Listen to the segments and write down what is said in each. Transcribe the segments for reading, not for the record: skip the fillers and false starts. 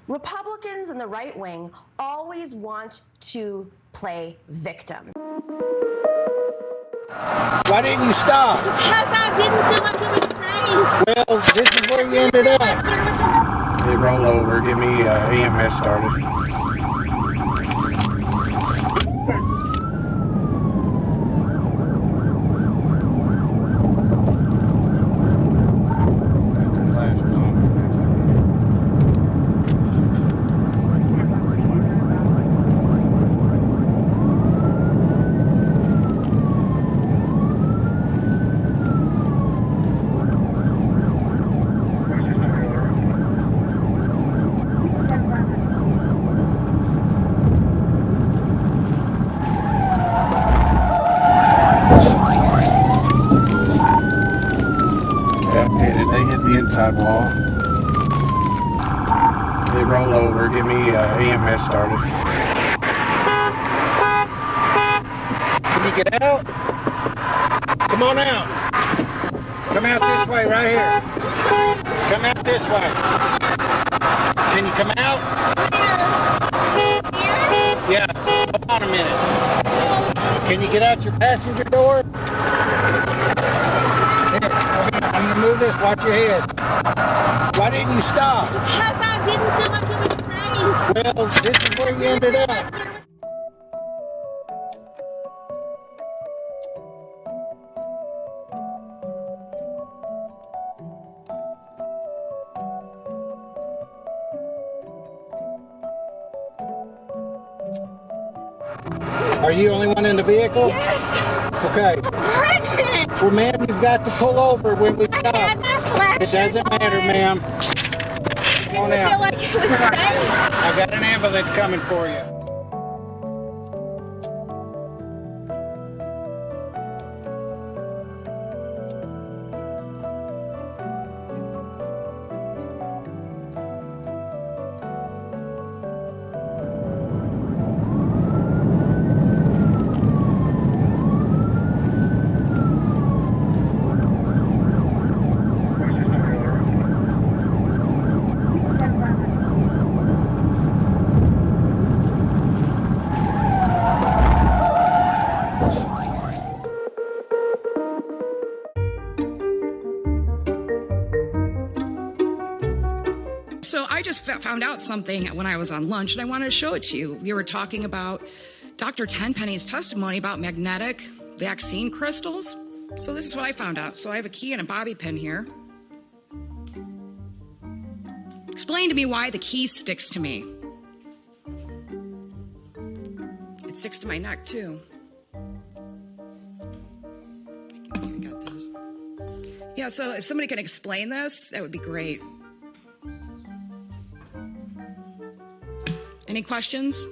Republicans and the right wing always want to play victim. Why didn't you stop? Because I didn't feel like it was safe. Well, this is where you ended up. Hey, roll over. Get me EMS started. Inside wall. Hey, roll over. Get me EMS started. Can you get out? Come on out. Come out this way, right here. Come out this way. Can you come out? Yeah. Hold on a minute. Can you get out your passenger door? Here, I'm gonna move this. Watch your head. Why didn't you stop? Because I didn't feel like it was safe. Well, this is where you ended up. Are you the only one in the vehicle? Yes. Okay. I'm pregnant. Well, ma'am, you've got to pull over when we stop. I had my flashers It doesn't matter, on. ma'am. Come on I didn't feel out. like it was safe. I got an ambulance coming for you. So I just found out something when I was on lunch, and I wanted to show it to you. We were talking about Dr. Tenpenny's testimony about magnetic vaccine crystals. So this is what I found out. So I have a key and a bobby pin here. Explain to me why the key sticks to me. It sticks to my neck, too. I even got this. Yeah, so if somebody can explain this, that would be great. Any questions?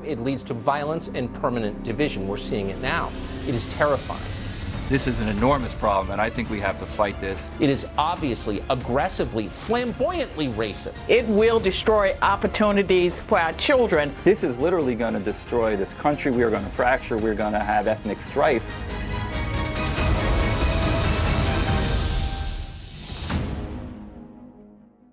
It leads to violence and permanent division. We're seeing it now. It is terrifying. This is an enormous problem, and I think we have to fight this. It is obviously, aggressively, flamboyantly racist. It will destroy opportunities for our children. This is literally going to destroy this country. We are going to fracture. We're going to have ethnic strife.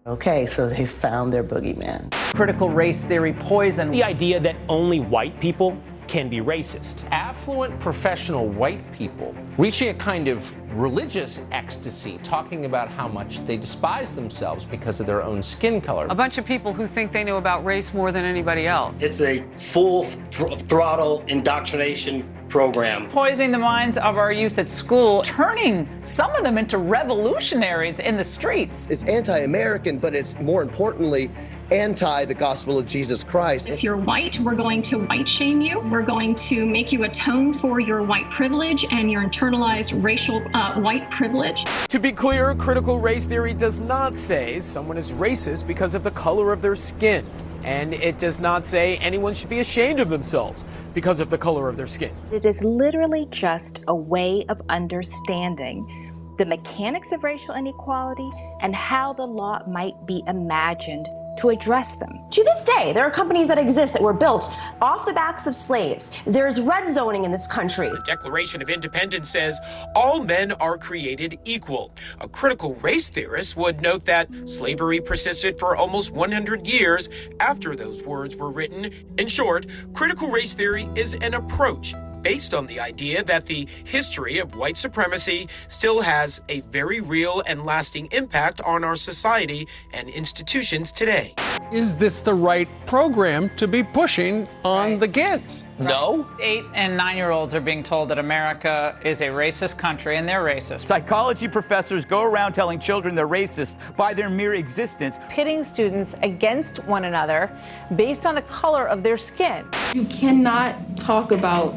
Okay, so they found their boogeyman. Critical race theory poison. The idea that only white people can be racist. Affluent professional white people reaching a kind of religious ecstasy, talking about how much they despise themselves because of their own skin color. A bunch of people who think they know about race more than anybody else. It's a full throttle indoctrination program. Poisoning the minds of our youth at school, turning some of them into revolutionaries in the streets. It's anti-American, but it's more importantly, anti the gospel of Jesus Christ. If you're white, we're going to white shame you. We're going to make you atone for your white privilege and your internalized racial white privilege. To be clear, critical race theory does not say someone is racist because of the color of their skin. And it does not say anyone should be ashamed of themselves because of the color of their skin. It is literally just a way of understanding the mechanics of racial inequality and how the law might be imagined to address them. To this day, there are companies that exist that were built off the backs of slaves. There's red zoning in this country. The Declaration of Independence says all men are created equal. A critical race theorist would note that slavery persisted for almost 100 years after those words were written. In short, critical race theory is an approach based on the idea that the history of white supremacy still has a very real and lasting impact on our society and institutions today. Is this the right program to be pushing on the kids? No. 8 and 9-year-olds are being told that America is a racist country, and they're racist. Psychology professors go around telling children they're racist by their mere existence. Pitting students against one another based on the color of their skin. You cannot talk about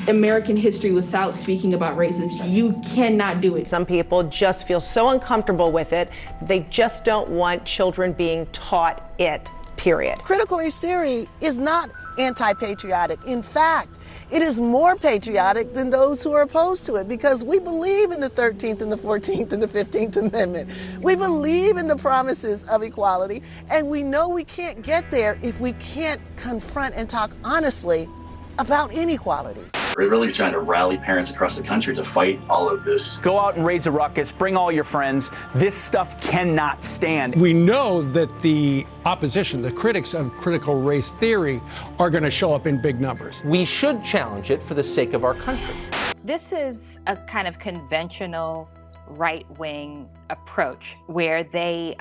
American history without speaking about racism. You cannot do it. Some people just feel so uncomfortable with it, they just don't want children being taught it, period. Critical race theory is not anti-patriotic. In fact, it is more patriotic than those who are opposed to it, because we believe in the 13th and the 14th and the 15th Amendment. We believe in the promises of equality, and we know we can't get there if we can't confront and talk honestly about inequality. We're really trying to rally parents across the country to fight all of this. Go out and raise a ruckus, bring all your friends. This stuff cannot stand. We know that the opposition, the critics of critical race theory, are going to show up in big numbers. We should challenge it for the sake of our country. This is a kind of conventional right-wing approach where they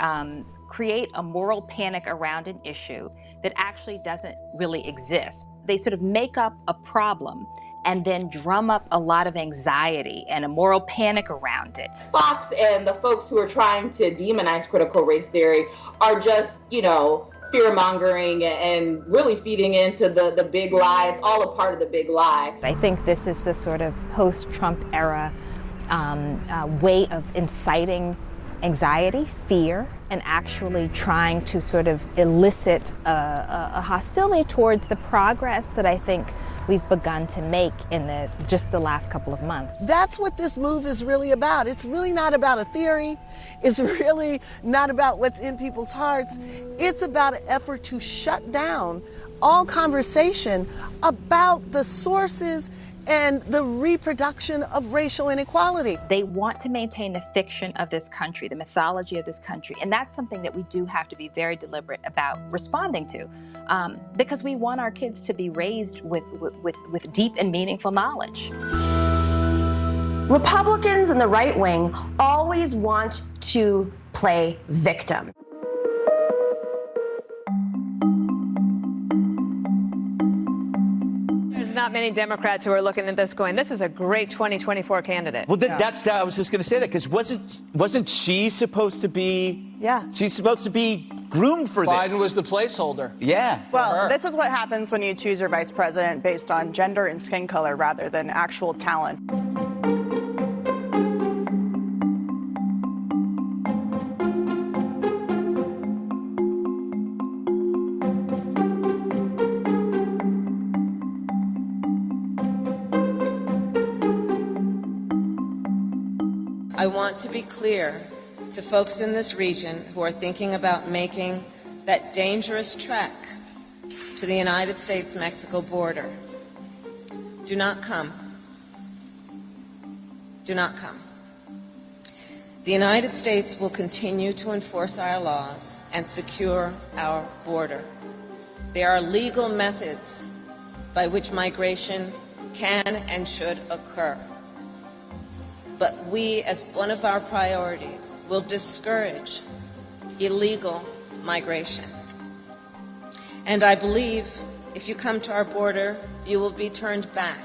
create a moral panic around an issue that actually doesn't really exist. They sort of make up a problem and then drum up a lot of anxiety and a moral panic around it. Fox and the folks who are trying to demonize critical race theory are just, fear-mongering and really feeding into the big lie. It's all a part of the big lie. I think this is the sort of post-Trump era way of inciting anxiety, fear, and actually trying to sort of elicit a hostility towards the progress that I think we've begun to make in just the last couple of months. That's what this move is really about. It's really not about a theory. It's really not about what's in people's hearts. It's about an effort to shut down all conversation about the sources and the reproduction of racial inequality. They want to maintain the fiction of this country, the mythology of this country, and that's something that we do have to be very deliberate about responding to, because we want our kids to be raised with deep and meaningful knowledge. Republicans and the right wing always want to play victim. Not many Democrats who are looking at this going, this is a great 2024 candidate. Well, that's I was just going to say that, because wasn't she supposed to be? Yeah. She's supposed to be groomed for this. Biden was the placeholder. Yeah. Well, this is what happens when you choose your vice president based on gender and skin color rather than actual talent. I want to be clear to folks in this region who are thinking about making that dangerous trek to the United States-Mexico border. Do not come. Do not come. The United States will continue to enforce our laws and secure our border. There are legal methods by which migration can and should occur. But we, as one of our priorities, will discourage illegal migration. And I believe if you come to our border, you will be turned back.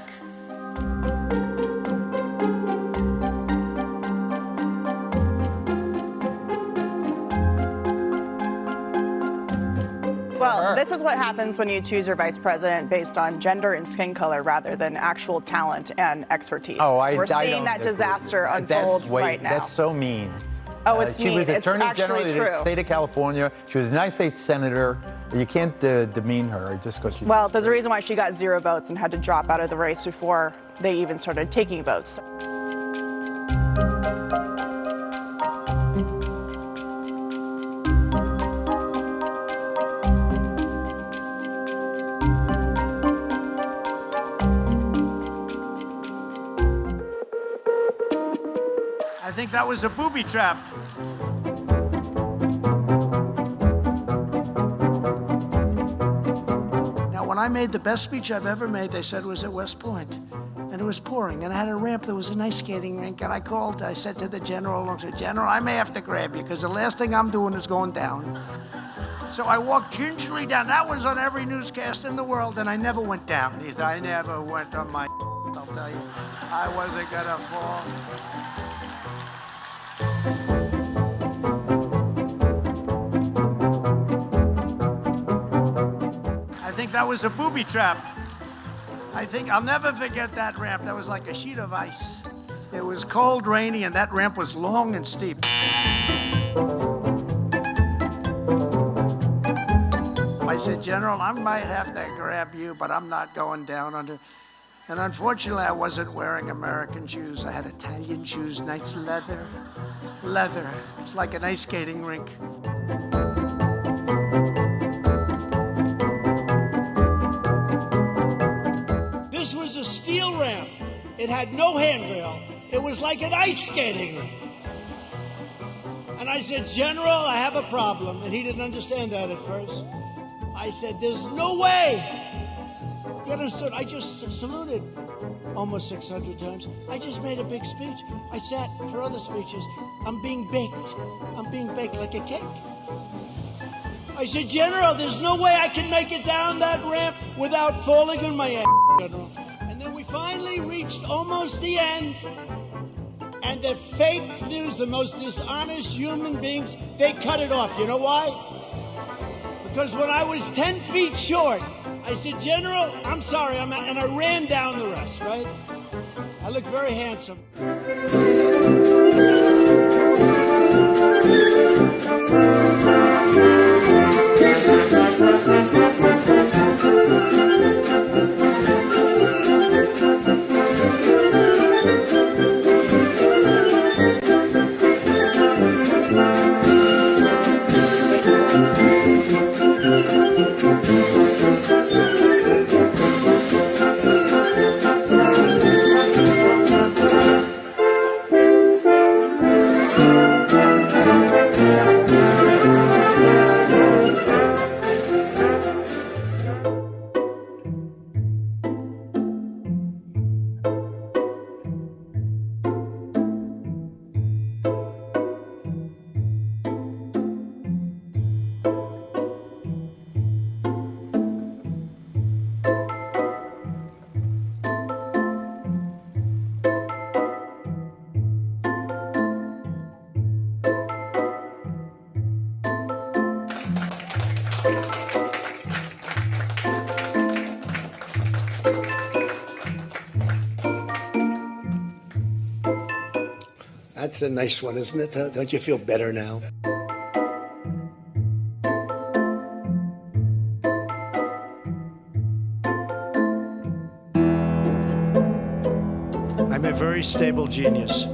her. This is what happens when you choose your vice president based on gender and skin color rather than actual talent and expertise. We're seeing that disaster unfold right now. That's so mean. Oh, it's She mean. was It's Attorney actually General of true. the state of California. She was a United States Senator. You can't demean her just because she. Well, there's a reason why she got 0 votes and had to drop out of the race before they even started taking votes. I think that was a booby trap. Now, when I made the best speech I've ever made, they said was at West Point. And it was pouring, and I had a ramp that was an ice skating rink, and I said to the general, I said, General, I may have to grab you, because the last thing I'm doing is going down. So I walked gingerly down. That was on every newscast in the world, and I never went down either. I never went on my I'll tell you. I wasn't gonna fall. I think that was a booby trap. I'll never forget that ramp. That was like a sheet of ice. It was cold, rainy, and that ramp was long and steep. I said, General, I might have to grab you, but I'm not going down under. And unfortunately, I wasn't wearing American shoes. I had Italian shoes, nice leather. Leather. It's like an ice skating rink. This was a steel ramp. It had no handrail. It was like an ice skating rink. And I said, General, I have a problem. And he didn't understand that at first. I said, there's no way. You understood? I just saluted almost 600 times. I just made a big speech. I sat for other speeches. I'm being baked. I'm being baked like a cake. I said, General, there's no way I can make it down that ramp without falling on my ass, General. And then we finally reached almost the end. And the fake news, the most dishonest human beings, they cut it off. You know why? Because when I was 10 feet short, I said, General, I'm sorry, and I ran down the rest, right? I look very handsome. That's a nice one, isn't it? Don't you feel better now? I'm a very stable genius.